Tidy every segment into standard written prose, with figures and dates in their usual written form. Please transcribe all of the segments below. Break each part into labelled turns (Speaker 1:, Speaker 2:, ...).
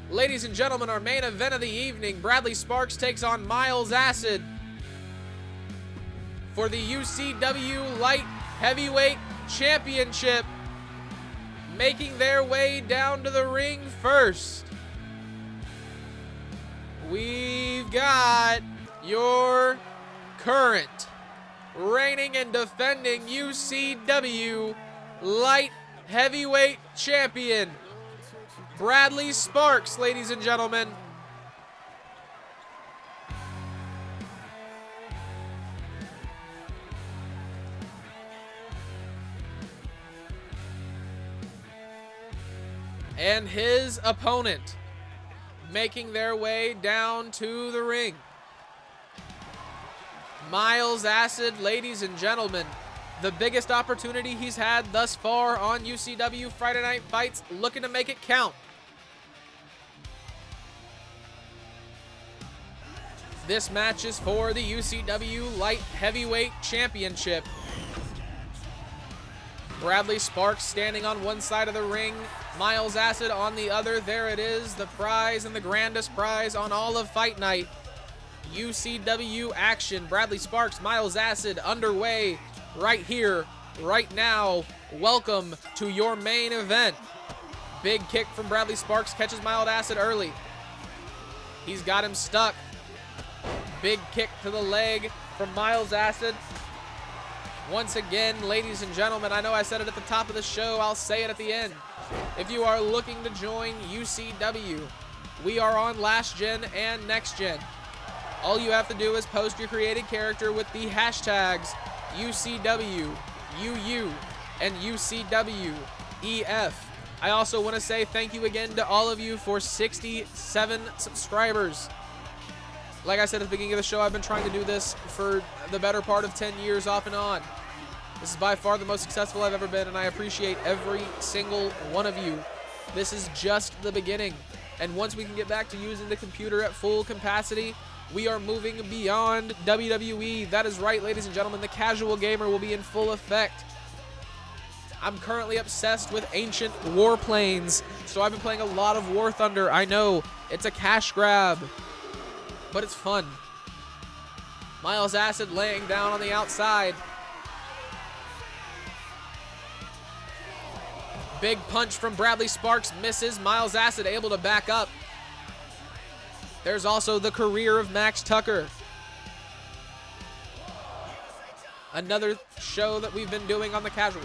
Speaker 1: Ladies and gentlemen, our main event of the evening, Bradley Sparks takes on Miles Acid for the UCW Light Heavyweight Championship. Making their way down to the ring first, we've got your current reigning and defending UCW Light Heavyweight Champion, Bradley Sparks, ladies and gentlemen. And his opponent making their way down to the ring, Miles Acid, ladies and gentlemen. The biggest opportunity he's had thus far on UCW Friday Night Fights, looking to make it count. This match is for the UCW Light Heavyweight Championship. Bradley Sparks standing on one side of the ring, Miles Acid on the other. There it is, the prize and the grandest prize on all of Fight Night. UCW action. Bradley Sparks, Miles Acid underway right here, right now. Welcome to your main event. Big kick from Bradley Sparks, catches Miles Acid early. He's got him stuck. Big kick to the leg from Miles Acid. Once again, ladies and gentlemen, I know I said it at the top of the show, I'll say it at the end. If you are looking to join UCW, we are on Last Gen and Next Gen. All you have to do is post your created character with the hashtags UCW, UU, and UCWEF. I also want to say thank you again to all of you for 67 subscribers. Like I said at the beginning of the show, I've been trying to do this for the better part of 10 years off and on. This is by far the most successful I've ever been, and I appreciate every single one of you. This is just the beginning. And once we can get back to using the computer at full capacity, we are moving beyond WWE. That is right, ladies and gentlemen, the casual gamer will be in full effect. I'm currently obsessed with ancient warplanes, so I've been playing a lot of War Thunder. I know, it's a cash grab, but it's fun. Miles Acid laying down on the outside. Big punch from Bradley Sparks misses. Miles Acid able to back up. There's also the career of Max Tucker. Another show that we've been doing on the casual.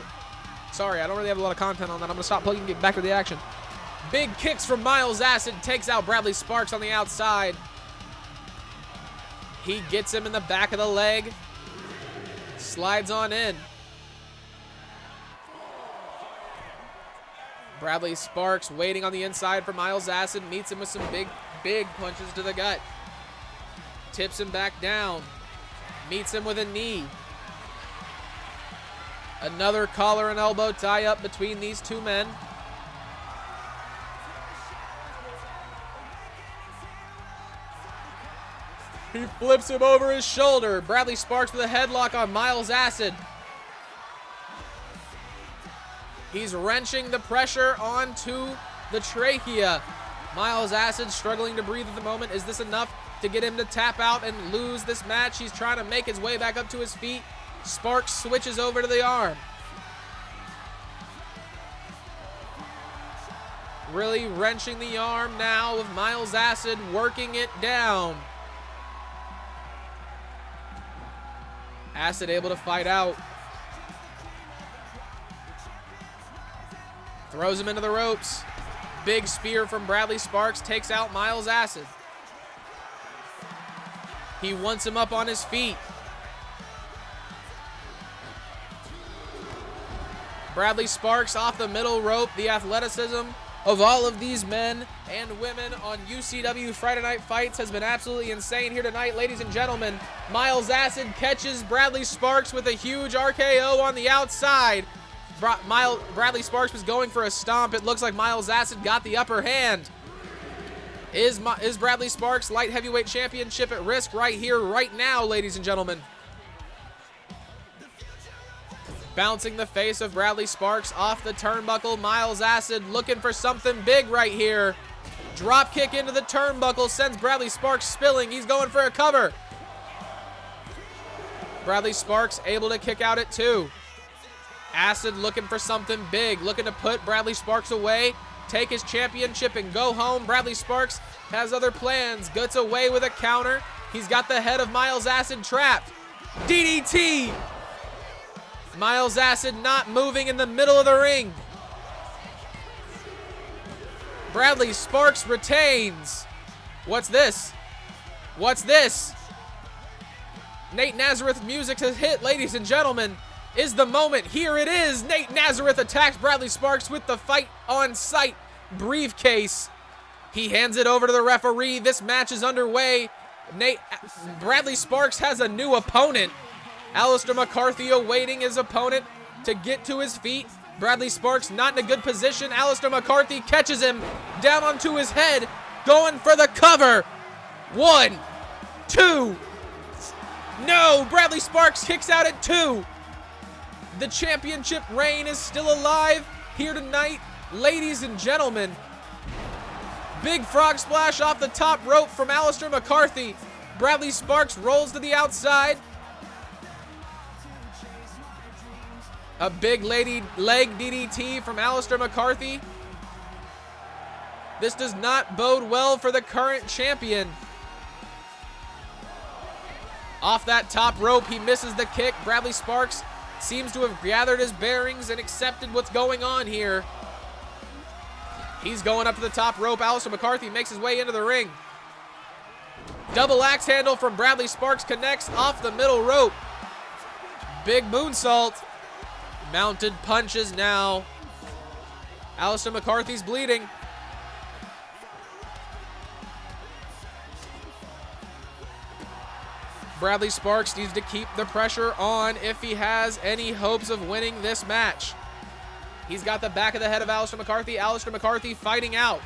Speaker 1: Sorry, I don't really have a lot of content on that. I'm going to stop plugging and get back to the action. Big kicks from Miles Acid. Takes out Bradley Sparks on the outside. He gets him in the back of the leg. Slides on in. Bradley Sparks waiting on the inside for Miles Acid. Meets him with some big punches to the gut. Tips him back down. Meets him with a knee. Another collar and elbow tie up between these two men. He flips him over his shoulder. Bradley Sparks with a headlock on Miles Acid. He's wrenching the pressure onto the trachea. Miles Acid struggling to breathe at the moment. Is this enough to get him to tap out and lose this match? He's trying to make his way back up to his feet. Sparks switches over to the arm. Really wrenching the arm now with Miles Acid working it down. Acid able to fight out. Throws him into the ropes. Big spear from Bradley Sparks takes out Miles Acid. He wants him up on his feet. Bradley Sparks off the middle rope. The athleticism of all of these men and women on UCW Friday Night Fights has been absolutely insane here tonight, ladies and gentlemen. Miles Acid catches Bradley Sparks with a huge RKO on the outside. Bradley Sparks was going for a stomp. It looks like Miles Acid got the upper hand. Is Bradley Sparks Light Heavyweight Championship at risk right here, right now, ladies and gentlemen? Bouncing the face of Bradley Sparks off the turnbuckle. Miles Acid looking for something big right here. Drop kick into the turnbuckle sends Bradley Sparks spilling. He's going for a cover. Bradley Sparks able to kick out at 2. Acid looking for something big, looking to put Bradley Sparks away, take his championship and go home. Bradley Sparks has other plans, gets away with a counter. He's got the head of Miles Acid trapped. DDT! Miles Acid not moving in the middle of the ring. Bradley Sparks retains. What's this? What's this? Nate Nazareth music has hit, ladies and gentlemen. Is the moment. Here it is. Nate Nazareth attacks Bradley Sparks with the fight on sight briefcase. He hands it over to the referee. This match is underway. Bradley Sparks has a new opponent. Alistair McCarthy awaiting his opponent to get to his feet. Bradley Sparks not in a good position. Alistair McCarthy catches him down onto his head, going for the cover. 1, 2. No, Bradley Sparks kicks out at 2. The championship reign is still alive here tonight, ladies and gentlemen. Big frog splash off the top rope from Alistair McCarthy. Bradley Sparks rolls to the outside. A big leg DDT from Alistair McCarthy. This does not bode well for the current champion. Off that top rope, he misses the kick. Bradley Sparks seems to have gathered his bearings and accepted what's going on here. He's going up to the top rope. Alistair McCarthy makes his way into the ring. Double axe handle from Bradley Sparks connects off the middle rope. Big moonsault. Mounted punches now. Alistair McCarthy's bleeding. Bradley Sparks needs to keep the pressure on if he has any hopes of winning this match. He's got the back of the head of Alistair McCarthy. Alistair McCarthy fighting out.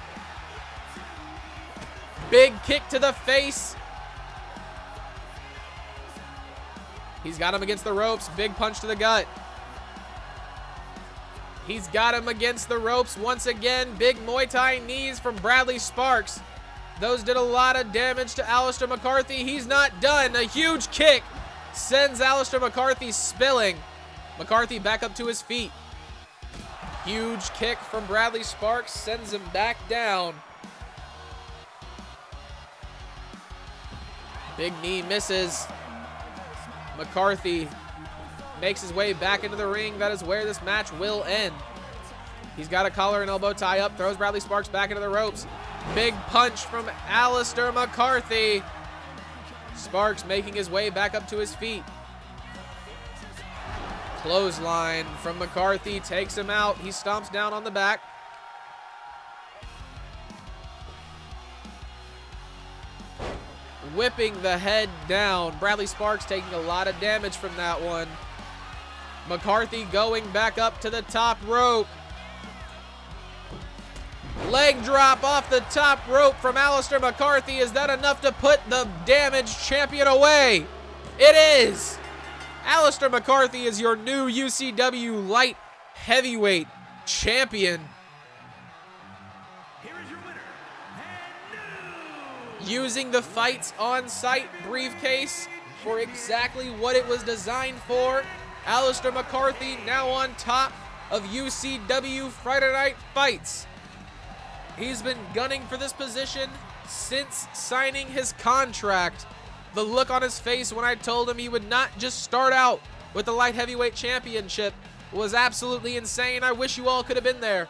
Speaker 1: Big kick to the face. He's got him against the ropes. Big punch to the gut. He's got him against the ropes once again. Big Muay Thai knees from Bradley Sparks. Those did a lot of damage to Alistair McCarthy. He's not done. A huge kick sends Alistair McCarthy spilling. McCarthy back up to his feet. Huge kick from Bradley Sparks sends him back down. Big knee misses. McCarthy makes his way back into the ring. That is where this match will end. He's got a collar and elbow tie up. Throws Bradley Sparks back into the ropes. Big punch from Alistair McCarthy. Sparks making his way back up to his feet. Clothesline from McCarthy takes him out. He stomps down on the back. Whipping the head down. Bradley Sparks taking a lot of damage from that one. McCarthy going back up to the top rope. Leg drop off the top rope from Alistair McCarthy. Is that enough to put the damaged champion away? It is. Alistair McCarthy is your new UCW light heavyweight champion.
Speaker 2: Here is your winner, and
Speaker 1: Using the fights on site briefcase for exactly what it was designed for. Alistair McCarthy now on top of UCW Friday Night Fights. He's been gunning for this position since signing his contract. The look on his face when I told him he would not just start out with the light heavyweight championship was absolutely insane. I wish you all could have been there.